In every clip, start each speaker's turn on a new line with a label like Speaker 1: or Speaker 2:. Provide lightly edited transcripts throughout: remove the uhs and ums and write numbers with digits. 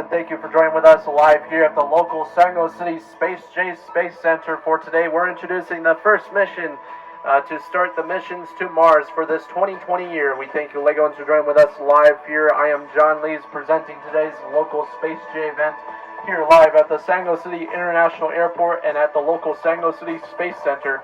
Speaker 1: and thank you for joining with us live here at the local Sango City SpaceJ Space Center for today. We're introducing the first mission to start the missions to Mars for this 2020 year. We thank you, Legos, for joining with us live here. I am John Lees, presenting today's local SpaceJ event here live at the Sango City International Airport and at the local Sango City Space Center.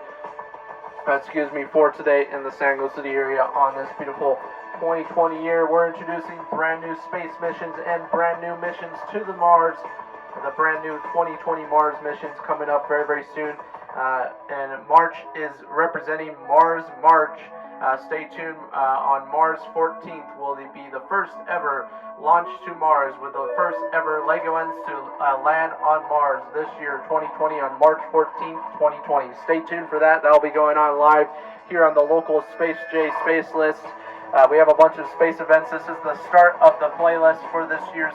Speaker 1: For today in the Sango City area on this beautiful 2020 year. We're introducing brand new space missions and brand new missions to the Mars. The brand new 2020 Mars missions coming up very, very soon. And March is representing Mars March. Stay tuned. On Mars 14th will be the first ever launch to Mars, with the first ever Legoans to land on Mars this year, 2020, on March 14th, 2020. Stay tuned for that. That'll be going on live here on the local SpaceJ Space List. We have a bunch of space events. This is the start of the playlist for this year's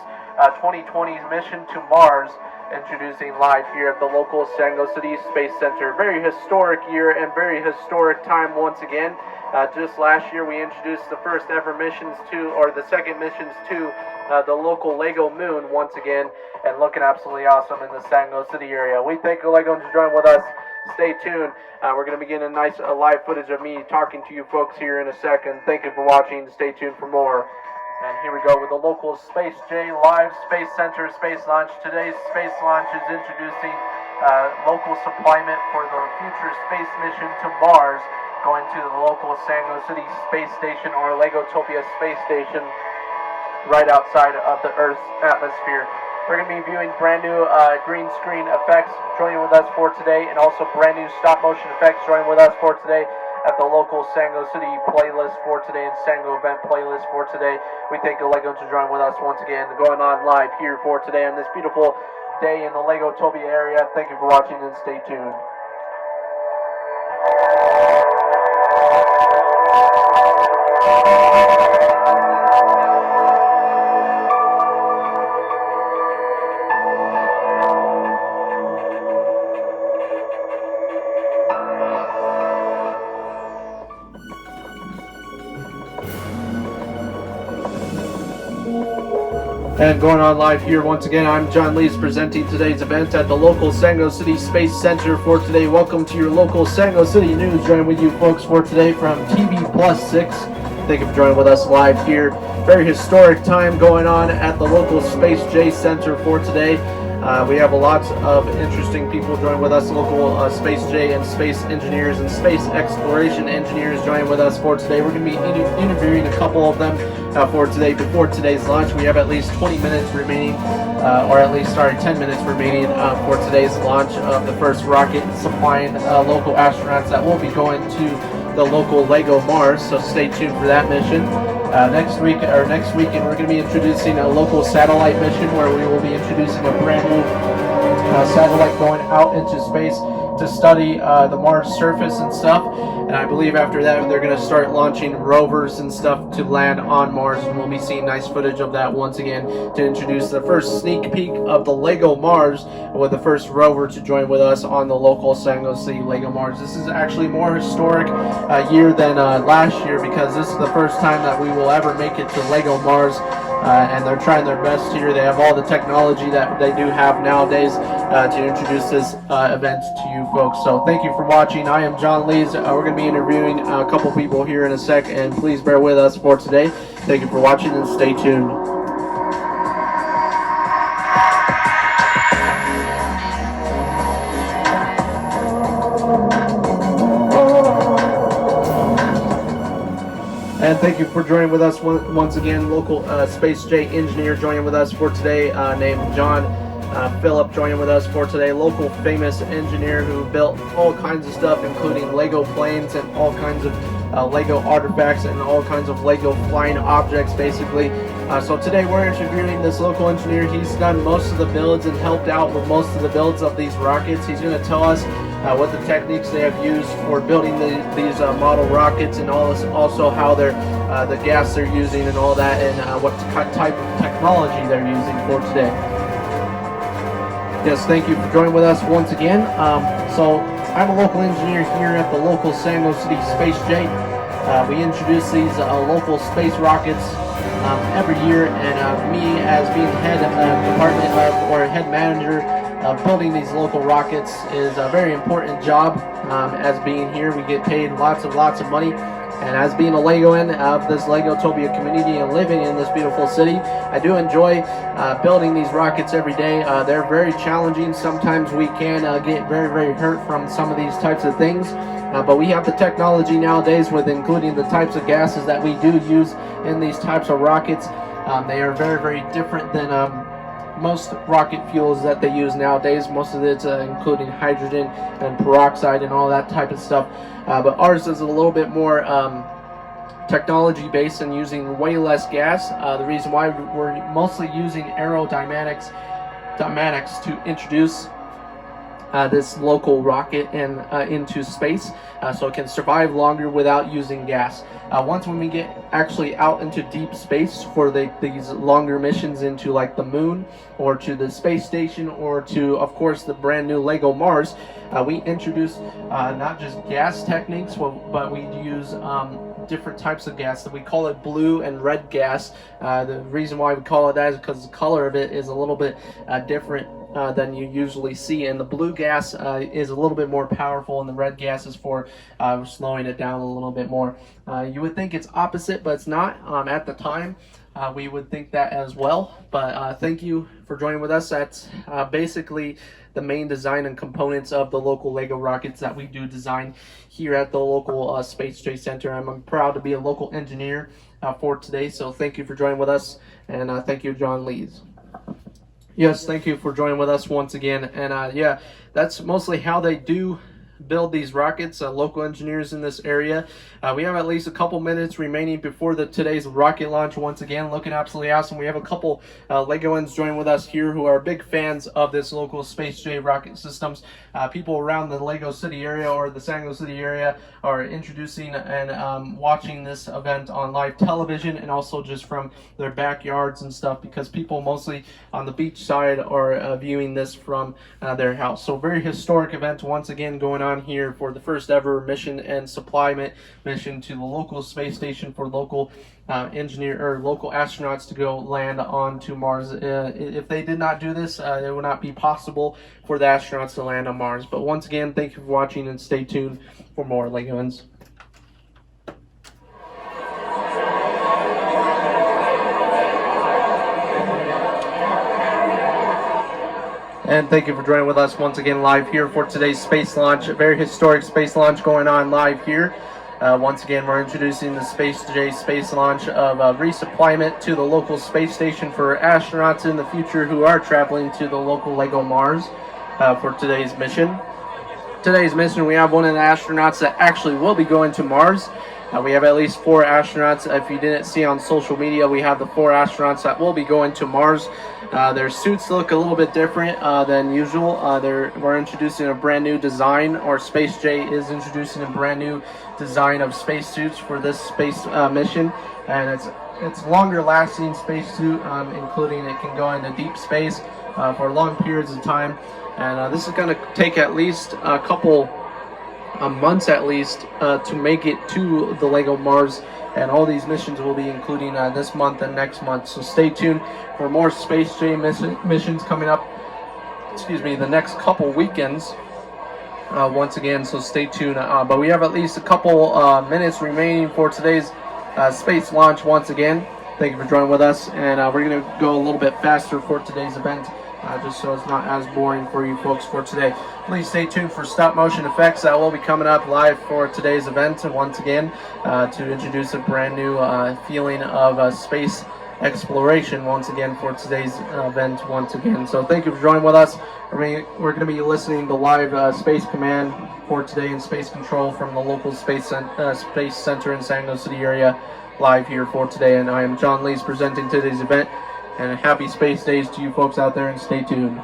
Speaker 1: 2020 mission to Mars, introducing live here at the local Sango City Space Center. Very historic year and very historic time once again. Just last year we introduced the first ever missions to, or the second missions to, the local Lego Moon once again, and looking absolutely awesome in the Sango City area. We thank you, Legos, for joining with us. Stay tuned. We're going to begin a nice live footage of me talking to you folks here in a second. Thank you for watching. Stay tuned for more. And here we go with the local SpaceJ Live Space Center Space Launch. Today's space launch is introducing local supplyment for the future space mission to Mars, going to the local Sango City Space Station, or Legotopia Space Station, right outside of the Earth's atmosphere. We're going to be viewing brand new green screen effects joining with us for today, and also brand new stop motion effects joining with us for today at the local Sango City playlist for today and Sango event playlist for today. We thank the Legos for joining with us once again, going on live here for today on this beautiful day in the Legotopia area. Thank you for watching and stay tuned. And going on live here once again, I'm John Lees, presenting today's event at the local Sango City Space Center for today. Welcome to your local Sango City News. Joining with you folks for today from TV Plus 6. Thank you for joining with us live here. Very historic time going on at the local SpaceJ Center for today. We have a lot of interesting people joining with us, local SpaceJ and space engineers and space exploration engineers joining with us for today. We're going to be interviewing a couple of them for today. Before today's launch, we have at least 20 minutes remaining, 10 minutes remaining for today's launch of the first rocket, supplying local astronauts that will be going to the local Lego Mars, so stay tuned for that mission. Next weekend, we're going to be introducing a local satellite mission where we will be introducing a brand new satellite going out into space to study the Mars surface and stuff. And I believe after that they're going to start launching rovers and stuff to land on Mars, and we'll be seeing nice footage of that once again to introduce the first sneak peek of the Lego Mars, with the first rover to join with us on the local Sango City Lego Mars. This is actually more historic year than last year, because this is the first time that we will ever make it to Lego Mars. And they're trying their best here. They have all the technology that they do have nowadays to introduce this event to you folks. So thank you for watching. I am John Lees. We're going to be interviewing a couple people here in a sec, and please bear with us for today. Thank you for watching and stay tuned. And thank you for joining with us once again. Local SpaceJ engineer joining with us for today, named John Phillip, joining with us for today. Local famous engineer who built all kinds of stuff, including Lego planes and all kinds of Lego artifacts and all kinds of Lego flying objects, basically. So today we're interviewing this local engineer. He's done most of the builds and helped out with most of the builds of these rockets. He's going to tell us what the techniques they have used for building these model rockets, and also how they're the gas they're using and all that, and what type of technology they're using for today. Yes, thank you for joining with us once again. So I'm a local engineer here at the local Sango City SpaceJ. We introduce these local space rockets every year, and me as being head department or head manager building these local rockets is a very important job. As being here, we get paid lots of money. And as being a Legoan of this Legotopia community and living in this beautiful city, I do enjoy building these rockets every day. They're very challenging. Sometimes we can get very hurt from some of these types of things. But we have the technology nowadays with including the types of gases that we do use in these types of rockets. They are very different than most rocket fuels that they use nowadays. Most of it's including hydrogen and peroxide and all that type of stuff. But ours is a little bit more technology based and using way less gas. The reason why we're mostly using aerodynamics to introduce this local rocket and into space, so it can survive longer without using gas. Once when we get actually out into deep space for these longer missions into like the moon or to the space station or to, of course, the brand new Lego Mars, we introduce not just gas techniques, but we use different types of gas. That we call it blue and red gas. The reason why we call it that is because the color of it is a little bit different than you usually see, and the blue gas is a little bit more powerful, and the red gas is for slowing it down a little bit more. You would think it's opposite, but it's not. At the time, we would think that as well. But thank you for joining with us. That's basically the main design and components of the local Lego rockets that we do design here at the local SpaceJ Center. I'm proud to be a local engineer for today, so thank you for joining with us, and thank you, John Lees. Yes, thank you for joining with us once again. And yeah, that's mostly how they do build these rockets, local engineers in this area. We have at least a couple minutes remaining before today's rocket launch. Once again, looking absolutely awesome. We have a couple Legoans joining with us here who are big fans of this local SpaceJ rocket systems. People around the Lego City area or the San Diego City area are introducing and watching this event on live television, and also just from their backyards and stuff, because people mostly on the beach side are viewing this from their house. So very historic event once again going on here for the first ever mission and supply mission to the local space station for local local astronauts to go land onto Mars. If they did not do this, it would not be possible for the astronauts to land on Mars. But once again, thank you for watching, and stay tuned for more Legoans. And thank you for joining with us once again live here for today's space launch. A very historic space launch going on live here. Once again, we're introducing the SpaceJ space launch of resupplyment to the local space station for astronauts in the future who are traveling to the local Lego Mars for today's mission. Today's mission, we have one of the astronauts that actually will be going to Mars. We have at least 4 astronauts. If you didn't see on social media, we have the 4 astronauts that will be going to Mars. Their suits look a little bit different than usual. We're introducing a brand new design, or SpaceJ is introducing a brand new design of spacesuits for this space mission, and it's longer lasting spacesuit, including it can go into deep space for long periods of time. And this is going to take at least a couple months at least to make it to the Lego Mars, and all these missions will be including this month and next month. So stay tuned for more SpaceJ missions coming up, the next couple weekends once again, so stay tuned. But we have at least a couple minutes remaining for today's space launch once again. Thank you for joining with us, and we're going to go a little bit faster for today's event, just so it's not as boring for you folks for today. Please stay tuned for stop motion effects that will be coming up live for today's event, and once again to introduce a brand new feeling of space exploration once again for today's event once again. So thank you for joining with us. We're going to be listening to live Space Command for today and Space Control from the local Space Center in San Diego City area live here for today. And I am John Lees presenting today's event. And happy space days to you folks out there, and stay tuned.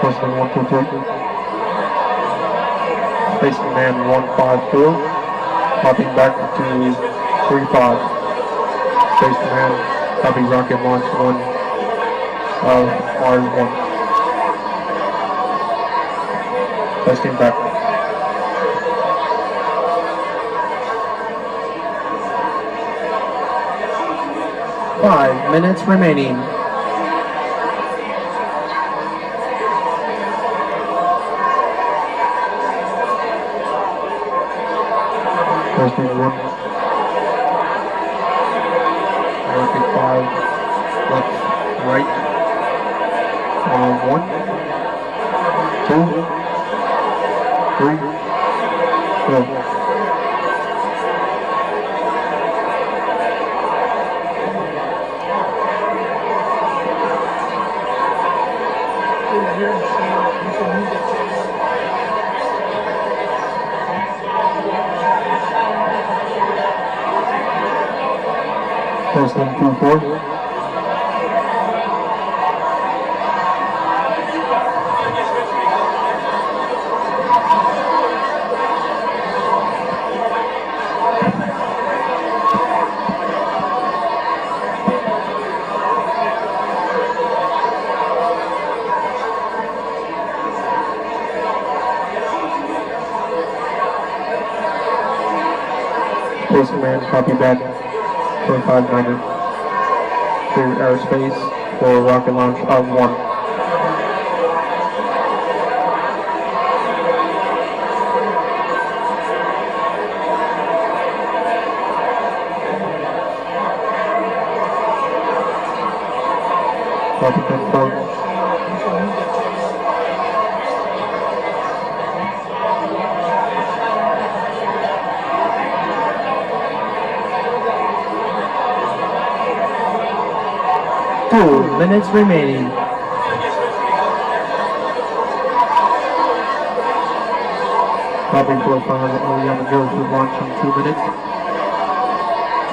Speaker 1: Testing 1, 2, 3. Space Command 154. Popping back to 3-5. Space Command, copy rocket launch 1 of Mars 1. Testing back. 5 minutes remaining. Testing 1. Rocket 5. Left, right. 1, 2, 3, 4. Testing 2, 4. Space Command, copy back. 25-9. Clear airspace for rocket launch of 1. Copy confirmed. Minutes remaining. Copy profile only on the go for launch in 2 minutes.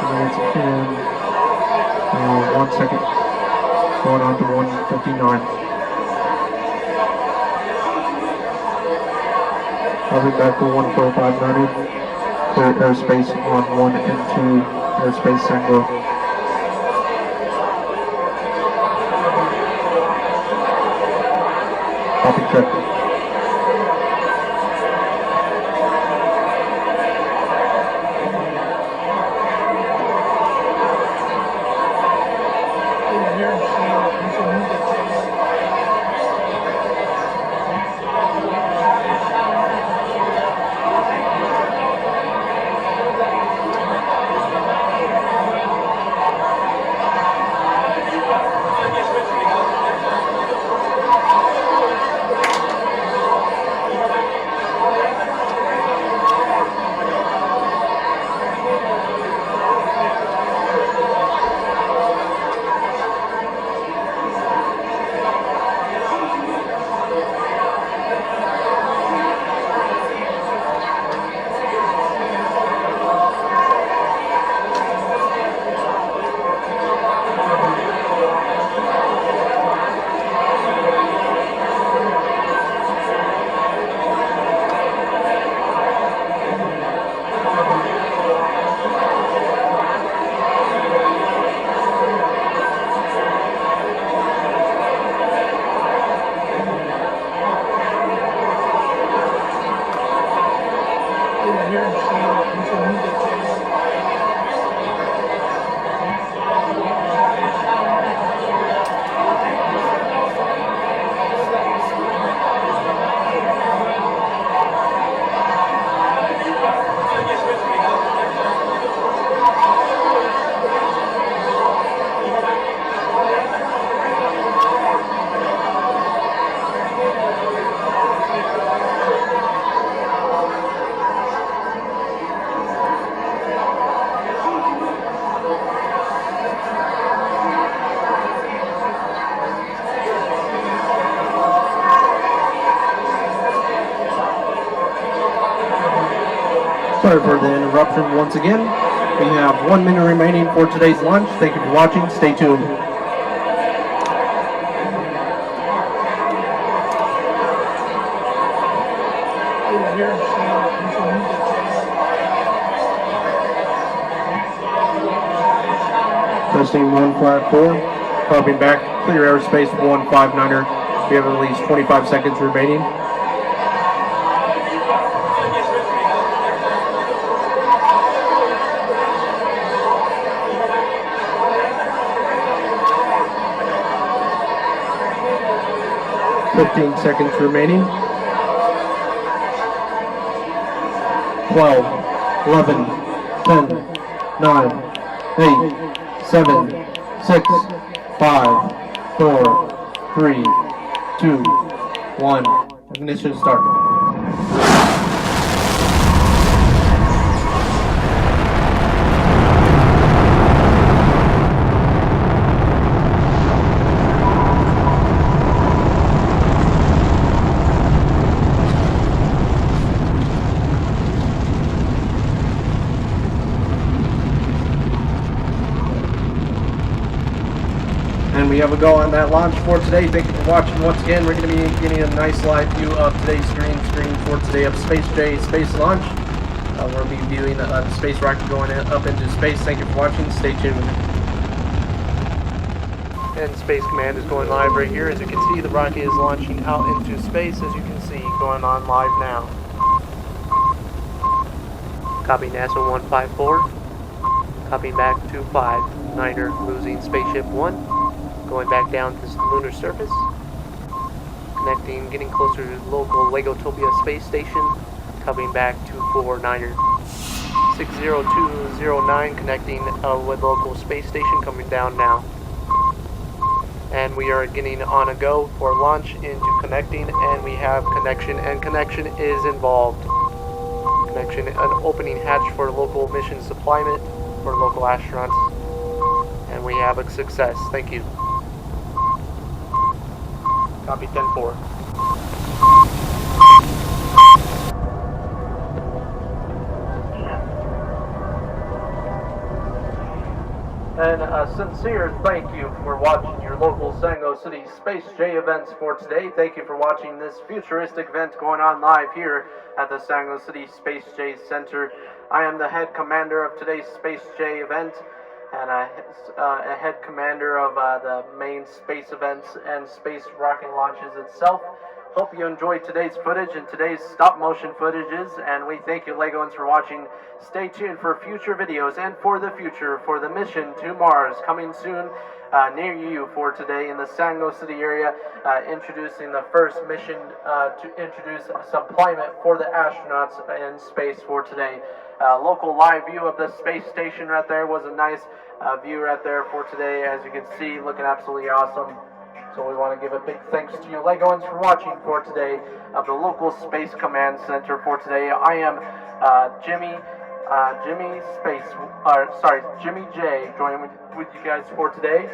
Speaker 1: 2 minutes and 1 second. Going on to 1:59. Copy back to 14590. Clear airspace on 1 and 2 airspace single. Copy check. Sorry for the interruption once again. We have 1 minute remaining for today's launch. Thank you for watching. Stay tuned. Testing 154. Copying back. Clear airspace 159er. We have at least 25 seconds remaining. Fifteen seconds remaining. 12, 11, 10, 9, 8, 7, 6, 5, 4, 3, 2, 1. Ignition start. And we have a go on that launch for today. Thank you for watching once again. We're going to be getting a nice live view of today's green screen for today of SpaceJ space launch. We'll be viewing the space rocket going up into space. Thank you for watching. Stay tuned. And Space Command is going live right here. As you can see, the rocket is launching out into space, as you can see, going on live now. Copy NASA 154. Copy back 259er, losing Spaceship 1. Going back down to the lunar surface. Connecting, getting closer to the local Legotopia space station. Copying back 249er. 60209 connecting with local space station, coming down now. And we are getting on a go for launch into connecting, and we have connection, and connection is involved. Connection, an opening hatch for local mission supplyment for local astronauts. And we have a success. Thank you. Copy 10-4. And a sincere thank you for watching your local Sango City SpaceJ events for today. Thank you for watching this futuristic event going on live here at the Sango City SpaceJ Center. I am the head commander of today's SpaceJ event, and a head commander of the main space events and space rocket launches itself. Hope you enjoyed today's footage and today's stop motion footages, and we thank you Legoans for watching. Stay tuned for future videos and for the future for the mission to Mars coming soon near you for today in the Sango City area, introducing the first mission to introduce some climate for the astronauts in space for today. Local live view of the space station right there was a nice view right there for today, as you can see, looking absolutely awesome. So we want to give a big thanks to you Legoans for watching for today of the local Space Command Center for today. I am Jimmy J, joining with you guys for today.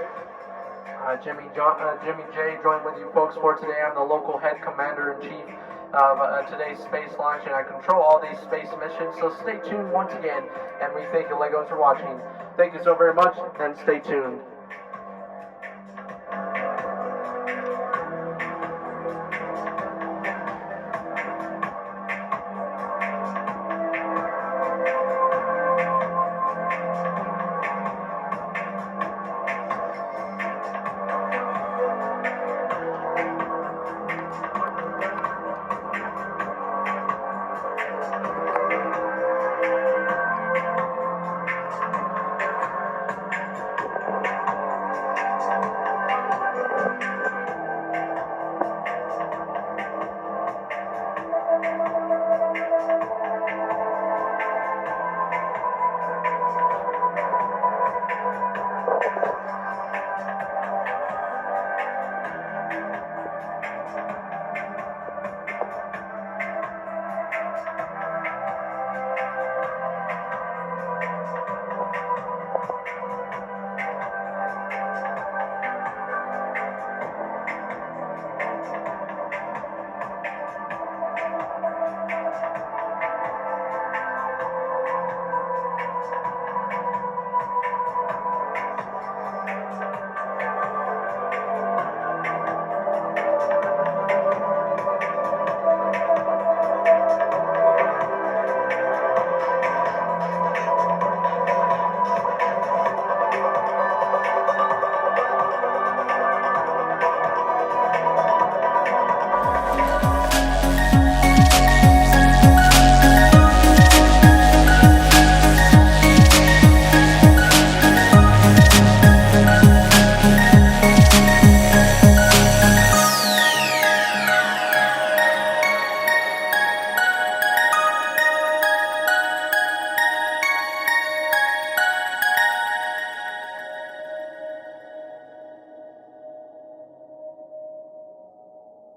Speaker 1: Jimmy J, joining with you folks for today. I'm the local head commander-in-chief of today's space launch, and I control all these space missions. So stay tuned once again, and we thank you Legos for watching. Thank you so very much, and stay tuned.